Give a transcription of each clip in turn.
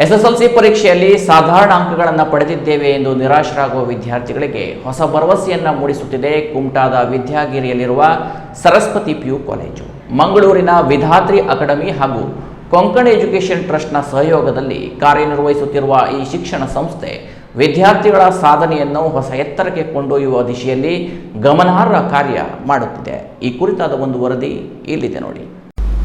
SSLC ಪರೀಕ್ಷೆಯಲ್ಲಿ ಸಾಧಾರಣ ಅಂಕಗಳನ್ನು ಪಡೆದಿದ್ದೇವೆ ಎಂದು ನಿರಾಶರಾಗುವ ವಿದ್ಯಾರ್ಥಿಗಳಿಗೆ ಹೊಸ ಭರವಸೆಯನ್ನು ಮೂಡಿಸುತ್ತಿದೆ ಕುಮಟಾದ ವಿದ್ಯಾಗಿರಿಯಲ್ಲಿರುವ ಸರಸ್ವತಿ ಪಿಯು ಕಾಲೇಜು. ಮಂಗಳೂರಿನ ವಿಧಾತ್ರಿ ಅಕಾಡೆಮಿ ಹಾಗೂ ಕೊಂಕಣ ಎಜುಕೇಷನ್ ಟ್ರಸ್ಟ್ನ ಸಹಯೋಗದಲ್ಲಿ ಕಾರ್ಯನಿರ್ವಹಿಸುತ್ತಿರುವ ಈ ಶಿಕ್ಷಣ ಸಂಸ್ಥೆ ವಿದ್ಯಾರ್ಥಿಗಳ ಸಾಧನೆಯನ್ನು ಹೊಸ ಎತ್ತರಕ್ಕೆ ಕೊಂಡೊಯ್ಯುವ ದಿಶೆಯಲ್ಲಿ ಗಮನಾರ್ಹ ಕಾರ್ಯ ಮಾಡುತ್ತಿದೆ. ಈ ಕುರಿತಾದ ಒಂದು ವರದಿ ಇಲ್ಲಿದೆ ನೋಡಿ.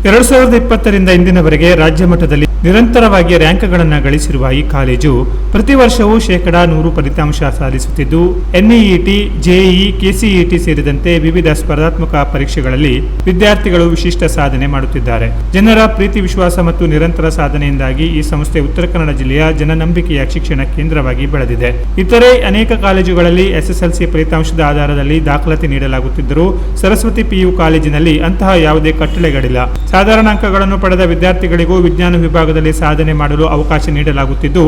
2020ರಿಂದ ಇಂದಿನವರೆಗೆ ರಾಜ್ಯ ಮಟ್ಟದಲ್ಲಿ ನಿರಂತರವಾಗಿ ರ್ಯಾಂಕ್ಗಳನ್ನು ಗಳಿಸಿರುವ ಈ ಕಾಲೇಜು ಪ್ರತಿ ವರ್ಷವೂ 100% ಫಲಿತಾಂಶ ಸಾಧಿಸುತ್ತಿದ್ದು ಎನ್ಇಇಟಿ, ಜೆಇಇ, ಕೆಸಿಇಟಿ ಸೇರಿದಂತೆ ವಿವಿಧ ಸ್ಪರ್ಧಾತ್ಮಕ ಪರೀಕ್ಷೆಗಳಲ್ಲಿ ವಿದ್ಯಾರ್ಥಿಗಳು ವಿಶಿಷ್ಟ ಸಾಧನೆ ಮಾಡುತ್ತಿದ್ದಾರೆ. ಜನರ ಪ್ರೀತಿ ವಿಶ್ವಾಸ ಮತ್ತು ನಿರಂತರ ಸಾಧನೆಯಿಂದಾಗಿ ಈ ಸಂಸ್ಥೆ ಉತ್ತರ ಕನ್ನಡ ಜಿಲ್ಲೆಯ ಜನನಂಬಿಕೆಯ ಶಿಕ್ಷಣ ಕೇಂದ್ರವಾಗಿ ಬೆಳೆದಿದೆ. ಇತರೆ ಅನೇಕ ಕಾಲೇಜುಗಳಲ್ಲಿ ಎಸ್ಎಸ್ಎಲ್ಸಿ ಫಲಿತಾಂಶದ ಆಧಾರದಲ್ಲಿ ದಾಖಲಾತಿ ನೀಡಲಾಗುತ್ತಿದ್ದರೂ ಸರಸ್ವತಿ ಪಿಯು ಕಾಲೇಜಿನಲ್ಲಿ ಅಂತಹ ಯಾವುದೇ ಕಟ್ಟಳೆಗಳಿಲ್ಲ. ಸಾಧಾರಣ ಅಂಕಗಳನ್ನು ಪಡೆದ ವಿದ್ಯಾರ್ಥಿಗಳಿಗೂ ವಿಜ್ಞಾನ ವಿಭಾಗದಲ್ಲಿ ಸಾಧನೆ ಮಾಡಲು ಅವಕಾಶ ನೀಡಲಾಗುತ್ತಿದ್ದು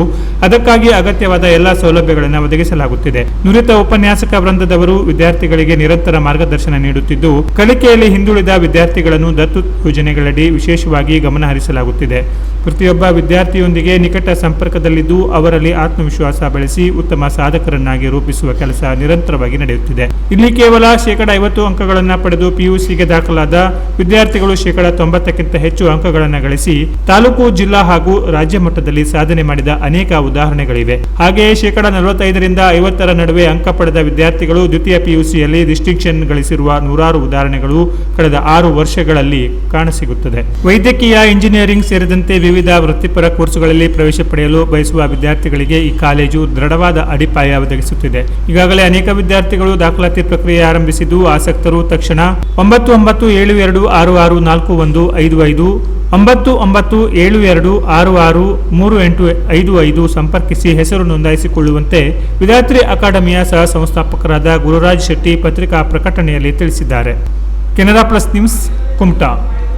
ಅದಕ್ಕಾಗಿ ಅಗತ್ಯವಾದ ಎಲ್ಲ ಸೌಲಭ್ಯಗಳನ್ನು ಒದಗಿಸಲಾಗುತ್ತಿದೆ. ನುರಿತ ಉಪನ್ಯಾಸಕ ವೃಂದದವರು ವಿದ್ಯಾರ್ಥಿಗಳಿಗೆ ನಿರಂತರ ಮಾರ್ಗದರ್ಶನ ನೀಡುತ್ತಿದ್ದು ಕಲಿಕೆಯಲ್ಲಿ ಹಿಂದುಳಿದ ವಿದ್ಯಾರ್ಥಿಗಳನ್ನು ದತ್ತು ಯೋಜನೆಗಳಡಿ ವಿಶೇಷವಾಗಿ ಗಮನ ಹರಿಸಲಾಗುತ್ತಿದೆ. ಪ್ರತಿಯೊಬ್ಬ ವಿದ್ಯಾರ್ಥಿಯೊಂದಿಗೆ ನಿಕಟ ಸಂಪರ್ಕದಲ್ಲಿದ್ದು ಅವರಲ್ಲಿ ಆತ್ಮವಿಶ್ವಾಸ ಬೆಳೆಸಿ ಉತ್ತಮ ಸಾಧಕರನ್ನಾಗಿ ರೂಪಿಸುವ ಕೆಲಸ ನಿರಂತರವಾಗಿ ನಡೆಯುತ್ತಿದೆ. ಇಲ್ಲಿ ಕೇವಲ 50% ಅಂಕಗಳನ್ನು ಪಡೆದು ಪಿಯುಸಿಗೆ ದಾಖಲಾದ ವಿದ್ಯಾರ್ಥಿಗಳು 90%ಕ್ಕಿಂತ ಹೆಚ್ಚು ಅಂಕಗಳನ್ನು ಗಳಿಸಿ ತಾಲೂಕು, ಜಿಲ್ಲಾ ಹಾಗೂ ರಾಜ್ಯ ಮಟ್ಟದಲ್ಲಿ ಸಾಧನೆ ಮಾಡಿದ ಅನೇಕ ಉದಾಹರಣೆಗಳಿವೆ. ಹಾಗೆಯೇ 45ರಿಂದ 50ರ ನಡುವೆ ಅಂಕ ಪಡೆದ ವಿದ್ಯಾರ್ಥಿಗಳು ದ್ವಿತೀಯ ಪಿಯುಸಿಯಲ್ಲಿ ಡಿಸ್ಟಿಂಕ್ಷನ್ ಗಳಿಸಿರುವ ನೂರಾರು ಉದಾಹರಣೆಗಳು ಕಳೆದ 6 ವರ್ಷಗಳಲ್ಲಿ ಕಾಣಸಿಗುತ್ತದೆ. ವೈದ್ಯಕೀಯ, ಇಂಜಿನಿಯರಿಂಗ್ ಸೇರಿದಂತೆ ವಿವಿಧ ವೃತ್ತಿಪರ ಕೋರ್ಸುಗಳಲ್ಲಿ ಪ್ರವೇಶ ಪಡೆಯಲು ಬಯಸುವ ವಿದ್ಯಾರ್ಥಿಗಳಿಗೆ ಈ ಕಾಲೇಜು ದೃಢವಾದ ಅಡಿಪಾಯ ಒದಗಿಸುತ್ತಿದೆ. ಈಗಾಗಲೇ ಅನೇಕ ವಿದ್ಯಾರ್ಥಿಗಳು ದಾಖಲಾತಿ ಪ್ರಕ್ರಿಯೆ ಆರಂಭಿಸಿದ್ದು ಆಸಕ್ತರು ತಕ್ಷಣ 9972664155 9972663855 ಸಂಪರ್ಕಿಸಿ ಹೆಸರು ನೋಂದಾಯಿಸಿಕೊಳ್ಳುವಂತೆ ವಿಧಾತ್ರಿ ಅಕಾಡೆಮಿಯ ಸಹ ಸಂಸ್ಥಾಪಕರಾದ ಗುರುರಾಜ್ ಶೆಟ್ಟಿ ಪತ್ರಿಕಾ ಪ್ರಕಟಣೆಯಲ್ಲಿ ತಿಳಿಸಿದ್ದಾರೆ. Canara plus news, Kumta.